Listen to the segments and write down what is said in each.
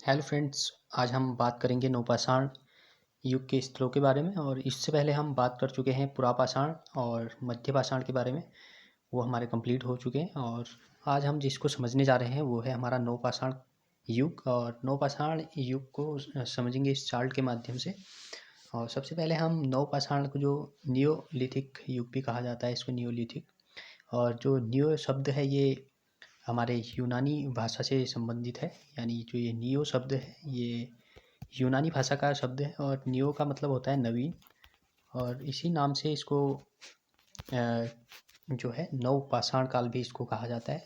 Hello friends, आज हम बात करेंगे नवपाषाण युग के स्थलों के बारे में। और इससे पहले हम बात कर चुके हैं पुरापाषाण और मध्यपाषाण के बारे में। वो हमारे कंप्लीट हो चुके हैं और आज हम जिसको समझने जा रहे हैं वो है हमारा नवपाषाण युग। और नवपाषाण युग को समझेंगे इस चार्ट के माध्यम से। और सबसे पहले हम नवपाषाण को जो नियोलिथिक युग भी कहा जाता है, इसको नियोलिथिक। और जो नियो शब्द है ये हमारे यूनानी भाषा से संबंधित है। यानी जो ये नियो शब्द है ये यूनानी भाषा का शब्द है और नियो का मतलब होता है नवीन। और इसी नाम से इसको जो है नवपाषाण काल भी इसको कहा जाता है।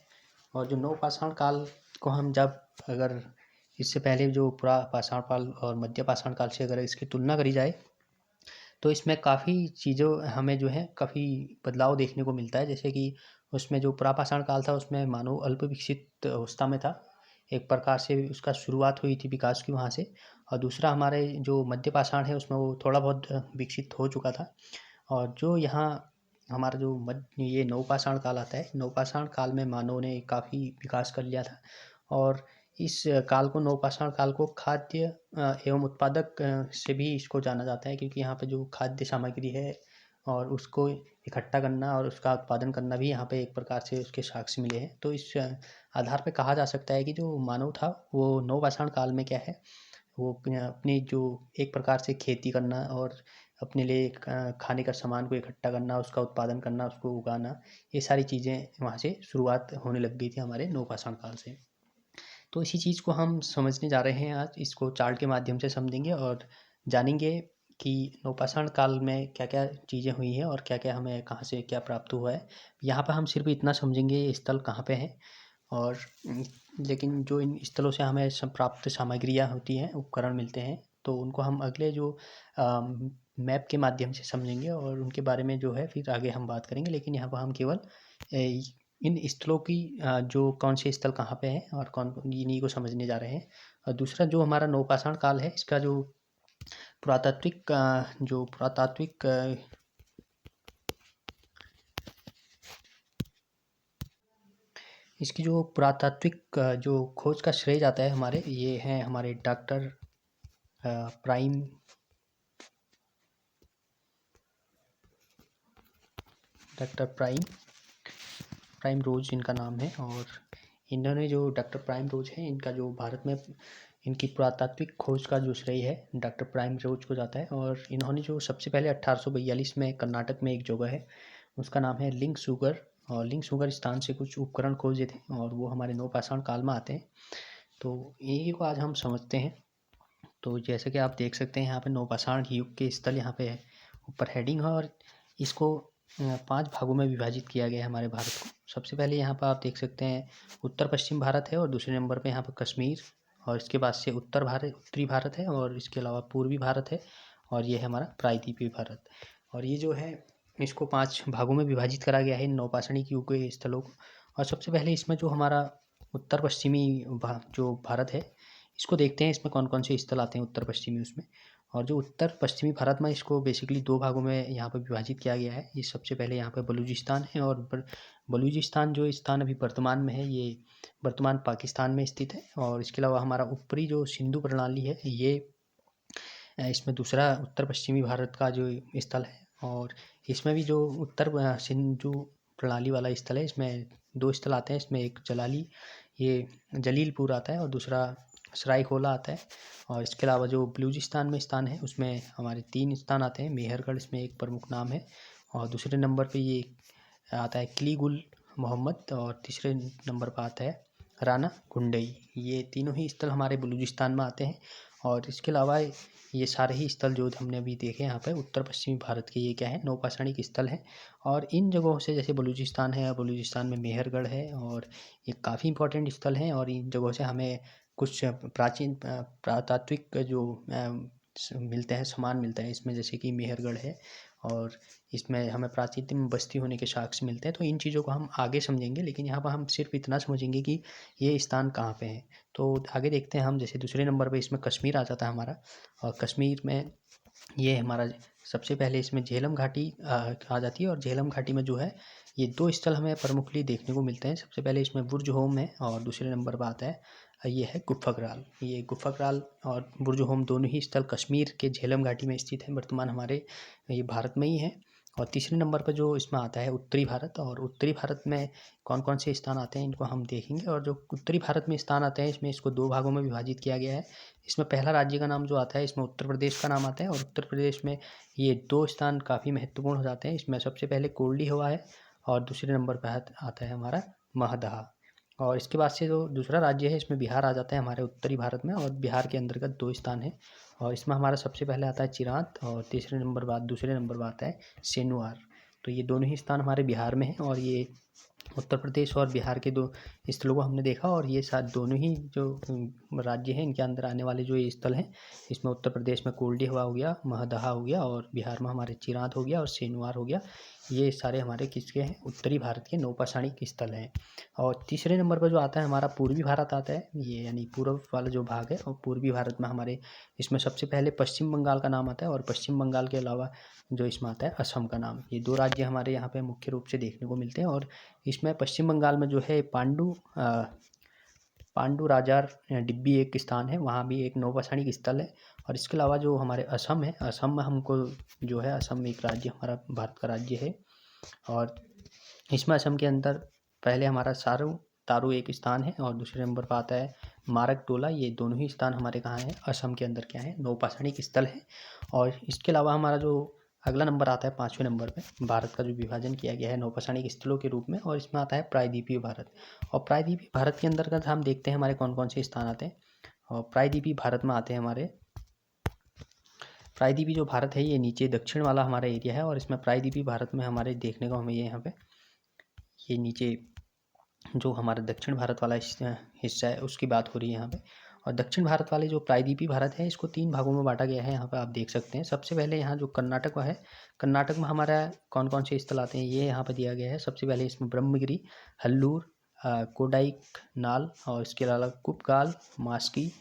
और जो नवपाषाण काल को हम जब अगर इससे पहले जो पुरापाषाण काल और मध्यपाषाण काल से अगर इसकी तुलना करी जाए तो इसमें काफ़ी चीज़ों हमें जो है काफ़ी बदलाव देखने को मिलता है। जैसे कि उसमें जो पुरापाषाण काल था उसमें मानव अल्प विकसित अवस्था में था, एक प्रकार से उसका शुरुआत हुई थी विकास की वहाँ से। और दूसरा हमारे जो मध्यपाषाण है उसमें वो थोड़ा बहुत विकसित हो चुका था। और जो यहाँ हमारा जो मध्य ये नवपाषाण काल आता है, नवपाषाण काल में मानव ने काफ़ी विकास कर लिया था। और इस काल को नवपाषाण काल को खाद्य एवं उत्पादक से भी इसको जाना जाता है, क्योंकि यहाँ पे जो खाद्य सामग्री है और उसको इकट्ठा करना और उसका उत्पादन करना भी यहाँ पे एक प्रकार से उसके साक्ष्य मिले हैं। तो इस आधार पे कहा जा सकता है कि जो मानव था वो नवपाषाण काल में क्या है, वो अपनी जो एक प्रकार से खेती करना और अपने लिए खाने का सामान को इकट्ठा करना, उसका उत्पादन करना, उसको उगाना, ये सारी चीज़ें वहाँ से शुरुआत होने लग गई थी हमारे नवपाषाण काल से। तो इसी चीज़ को हम समझने जा रहे हैं आज, इसको चार्ट के माध्यम से समझेंगे और जानेंगे कि नवपाषाण काल में क्या-क्या चीज़ें हुई हैं और क्या-क्या हमें कहाँ से क्या प्राप्त हुआ है। यहाँ पे हम सिर्फ़ इतना समझेंगे ये स्थल कहाँ पे हैं। और लेकिन जो इन स्थलों से हमें प्राप्त सामग्रियाँ होती हैं, उपकरण मिलते हैं, तो उनको हम अगले जो मैप के माध्यम से समझेंगे और उनके बारे में जो है फिर आगे हम बात करेंगे। लेकिन यहाँ पर हम केवल इन स्थलों की जो कौन से स्थल कहाँ पे हैं और कौन इन्हीं को समझने जा रहे हैं। और दूसरा जो हमारा नवपाषाण काल है इसका जो पुरातात्विक इसकी जो पुरातात्विक जो खोज का श्रेय जाता है हमारे, ये हैं हमारे डॉक्टर प्राइम डॉक्टर प्राइम रोज इनका नाम है। और इन्होंने जो डॉक्टर प्राइम रोज है, इनका जो भारत में इनकी पुरातात्विक खोज का जो श्रेय है डॉक्टर प्राइम रोज को जाता है। और इन्होंने जो सबसे पहले 1842 में कर्नाटक में एक जगह है उसका नाम है लिंग सुगर, और लिंग सुगर स्थान से कुछ उपकरण खोजे थे और वो हमारे नवपाषाण काल में आते हैं। तो इन्हीं को आज हम समझते हैं। तो जैसे कि आप देख सकते हैं यहाँ पे नवपाषाण युग के स्थल यहाँ पे है, ऊपर हेडिंग है। और इसको 5 भागों में विभाजित किया गया है हमारे भारत को। सबसे पहले यहाँ पर आप देख सकते हैं उत्तर पश्चिम भारत है, और दूसरे नंबर पे यहाँ पर कश्मीर, और इसके बाद से उत्तरी भारत है, और इसके अलावा पूर्वी भारत है, और ये है हमारा प्रायद्वीपीय भारत। और ये जो है इसको 5 भागों में विभाजित करा गया है इन नवपाषाणिक युग के स्थलों को। और सबसे पहले इसमें जो हमारा उत्तर पश्चिमी जो भारत है इसको देखते हैं, इसमें कौन कौन से स्थल आते हैं उत्तर पश्चिमी उसमें। और जो उत्तर पश्चिमी भारत में इसको बेसिकली 2 भागों में यहाँ पर विभाजित किया गया है। ये सबसे पहले यहाँ पे बलूचिस्तान है, और बलूचिस्तान जो स्थान अभी वर्तमान में है ये वर्तमान पाकिस्तान में स्थित है। और इसके अलावा हमारा ऊपरी जो सिंधु प्रणाली है ये इसमें दूसरा उत्तर पश्चिमी भारत का जो स्थल है। और इसमें भी जो उत्तर सिंधु प्रणाली वाला स्थल है इसमें 2 स्थल आते हैं। इसमें एक ये जलीलपुर आता है और दूसरा सरायखोला आता है। और इसके अलावा जो बलूचिस्तान में स्थान है उसमें हमारे 3 स्थान आते हैं। मेहरगढ़ इसमें एक प्रमुख नाम है, और दूसरे नंबर पे ये आता है किलीगुल मोहम्मद, और तीसरे नंबर पर आता है राना कुंडई। ये तीनों ही स्थल हमारे बलूचिस्तान में आते हैं। और इसके अलावा ये सारे ही स्थल जो हमने अभी देखे यहाँ पे उत्तर पश्चिमी भारत के, ये क्या है नवपाषाणिक स्थल हैं। और इन जगहों से जैसे बलूचिस्तान है, बलूचिस्तान में मेहरगढ़ है, और ये काफ़ी इंपॉर्टेंट स्थल हैं। और इन जगहों से हमें कुछ प्राचीन पुरातात्विक जो मिलते हैं, सामान मिलता है इसमें, जैसे कि मेहरगढ़ है और इसमें हमें प्राचीनतम बस्ती होने के साक्ष्य मिलते हैं। तो इन चीज़ों को हम आगे समझेंगे, लेकिन यहाँ पर हम सिर्फ इतना समझेंगे कि ये स्थान कहाँ पे है। तो आगे देखते हैं हम, जैसे दूसरे नंबर पे इसमें कश्मीर आ जाता है हमारा। और कश्मीर में ये हमारा सबसे पहले इसमें झेलम घाटी आ जाती है। और झेलम घाटी में जो है ये 2 स्थल हमें प्रमुखली देखने को मिलते हैं। सबसे पहले इसमें बुर्ज होम है, और दूसरे नंबर पर आता है ये है गुफा ये गुफा और बुर्ज होम दोनों ही स्थल कश्मीर के झेलम घाटी में स्थित हैं, वर्तमान हमारे ये भारत में ही है। और तीसरे नंबर पर जो इसमें आता है उत्तरी भारत, और उत्तरी भारत में कौन कौन से स्थान आते हैं इनको हम देखेंगे। और जो उत्तरी भारत में स्थान आते हैं इसमें इसको 2 भागों में विभाजित किया गया है। इसमें पहला राज्य का नाम जो आता है इसमें उत्तर प्रदेश का नाम आता है, और उत्तर प्रदेश में ये 2 स्थान काफ़ी महत्वपूर्ण हो जाते हैं। इसमें सबसे पहले कोल्डी हवा है और दूसरे नंबर पर आता है हमारा महदहा। और इसके बाद से जो दूसरा राज्य है इसमें बिहार आ जाता है हमारे उत्तरी भारत में, और बिहार के अंतर्गत 2 स्थान है। और इसमें हमारा सबसे पहले आता है चिरांत, और दूसरे नंबर पर आता है सेनुआर। तो ये दोनों ही स्थान हमारे बिहार में हैं, और ये उत्तर प्रदेश और बिहार के 2 स्थलों को हमने देखा। और ये दोनों ही जो राज्य हैं इनके अंदर आने वाले जो ये स्थल हैं, इसमें उत्तर प्रदेश में कोल्डी हवा हो गया, महदहा हो गया, और बिहार में हमारे चिरांत हो गया और सेनुआर हो गया। ये सारे हमारे किसके हैं, उत्तरी भारत के नौपाषाणिक स्थल हैं। और तीसरे नंबर पर जो आता है हमारा पूर्वी भारत आता है, ये यानी पूर्व वाला जो भाग है। और पूर्वी भारत में हमारे इसमें सबसे पहले पश्चिम बंगाल का नाम आता है, और पश्चिम बंगाल के अलावा जो इसमें आता है असम का नाम। ये 2 राज्य हमारे यहाँ पे मुख्य रूप से देखने को मिलते हैं। और इसमें पश्चिम बंगाल में जो है पांडु राजार डिब्बी एक स्थान है, वहाँ भी एक नौपाषाणिक स्थल है। और इसके अलावा जो हमारे असम है, असम में हमको जो है असम एक राज्य हमारा भारत का राज्य है। और इसमें असम के अंदर पहले हमारा तारू एक स्थान है, और दूसरे नंबर पर आता है मारक टोला। ये दोनों ही स्थान हमारे कहाँ हैं, असम के अंदर क्या है, नौपाषाणिक स्थल है। और इसके अलावा हमारा जो अगला नंबर आता है 5वें नंबर पे, भारत का जो विभाजन किया गया है नौपाषाणिक स्थलों के रूप में, और इसमें आता है प्रायद्वीपीय भारत। और प्रायद्वीपीय भारत के अंतर्गत हम देखते हैं हमारे कौन कौन से स्थान आते हैं। और प्रायद्वीपीय भारत में आते हैं हमारे प्रायद्वीपीय जो भारत है ये नीचे दक्षिण वाला हमारा एरिया है। और इसमें प्रायद्वीपीय भारत में हमारे देखने को हमें ये यहाँ पे ये नीचे जो हमारा दक्षिण भारत वाला हिस्सा है उसकी बात हो रही है यहाँ पे। और दक्षिण भारत वाले जो प्रायद्वीपीय भारत है इसको 3 भागों में बांटा गया है, यहाँ पे आप देख सकते हैं। सबसे पहले यहाँ जो कर्नाटक है, कर्नाटक में हमारा कौन कौन से स्थल आते हैं ये यहाँ पे दिया गया है। सबसे पहले इसमें ब्रह्मगिरी, हल्लूर, कोडाईकनाल, और इसके अलावा कुपकाल, मास्की,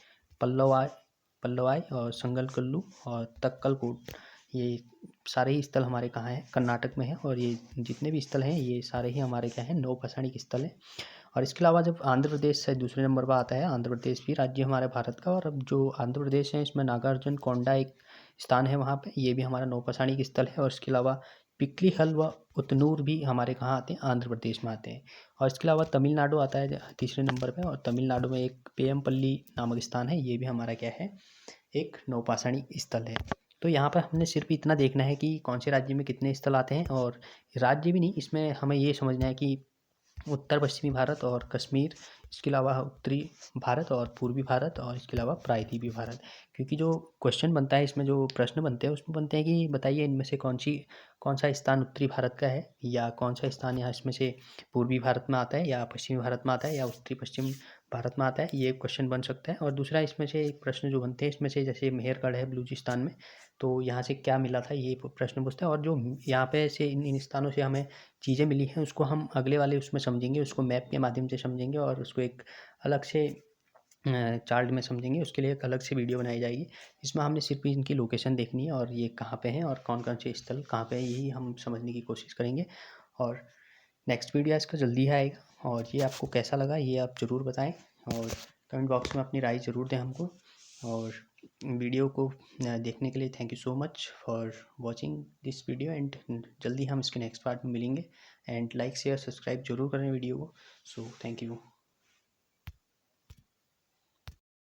पल्लवाई और संगलकल्लू और तक्कलकोट। ये सारे ही स्थल हमारे कहाँ हैं, कर्नाटक में है। और ये जितने भी स्थल हैं ये सारे ही हमारे क्या हैं, नौपाषाणिक स्थल हैं। और इसके अलावा जब आंध्र प्रदेश से दूसरे नंबर पर आता है, आंध्र प्रदेश भी राज्य हमारे भारत का। और अब जो आंध्र प्रदेश है इसमें नागार्जुन कोंडा एक स्थान है वहाँ पे, ये भी हमारा नौपाषाणिक स्थल है। और इसके अलावा पिक्लीहल व उतनूर भी हमारे कहाँ आते हैं, आंध्र प्रदेश में आते हैं। और इसके अलावा तमिलनाडु आता है तीसरे नंबर पे, और तमिलनाडु में एक पेयमपल्ली नामक स्थान है, ये भी हमारा क्या है, एक नौपाषाणिक स्थल है। तो यहाँ पर हमने सिर्फ इतना देखना है कि कौन से राज्य में कितने स्थल आते हैं, और राज्य भी नहीं, इसमें हमें ये समझना है कि उत्तर पश्चिमी भारत और कश्मीर, इसके अलावा उत्तरी भारत और पूर्वी भारत, और इसके अलावा प्रायद्वीपीय भारत। क्योंकि जो क्वेश्चन बनता है इसमें, जो प्रश्न बनते हैं उसमें बनते हैं कि बताइए इनमें से कौन सा स्थान उत्तरी भारत का है, या कौन सा स्थान यहाँ इसमें से पूर्वी भारत में आता है, या पश्चिमी भारत में आता है, या उत्तरी पश्चिम भारत में आता है, ये क्वेश्चन बन सकता है। और दूसरा इसमें से एक प्रश्न जो बनते हैं इसमें से, जैसे मेहरगढ़ है बलूचिस्तान में, तो यहाँ से क्या मिला था ये प्रश्न पूछते हैं। और जो यहाँ पे से इन स्थानों से हमें चीज़ें मिली हैं उसको हम अगले वाले उसमें समझेंगे, उसको मैप के माध्यम से समझेंगे, और उसको एक अलग से चार्ट में समझेंगे। उसके लिए एक अलग से वीडियो बनाई जाएगी, इसमें हमने सिर्फ इनकी लोकेशन देखनी है, और ये कहाँ पे हैं और कौन कौन से स्थल कहाँ पे है, यही हम समझने की कोशिश करेंगे। और नेक्स्ट वीडियो इसका जल्दी आएगा। और ये आपको कैसा लगा ये आप ज़रूर बताएं, और कमेंट बॉक्स में अपनी राय ज़रूर दें हमको। और वीडियो को देखने के लिए thank you so much for watching this video, and जल्दी हम इसके नेक्स्ट पार्ट में मिलेंगे। एंड लाइक शेयर सब्सक्राइब जरूर करें वीडियो को। So thank you.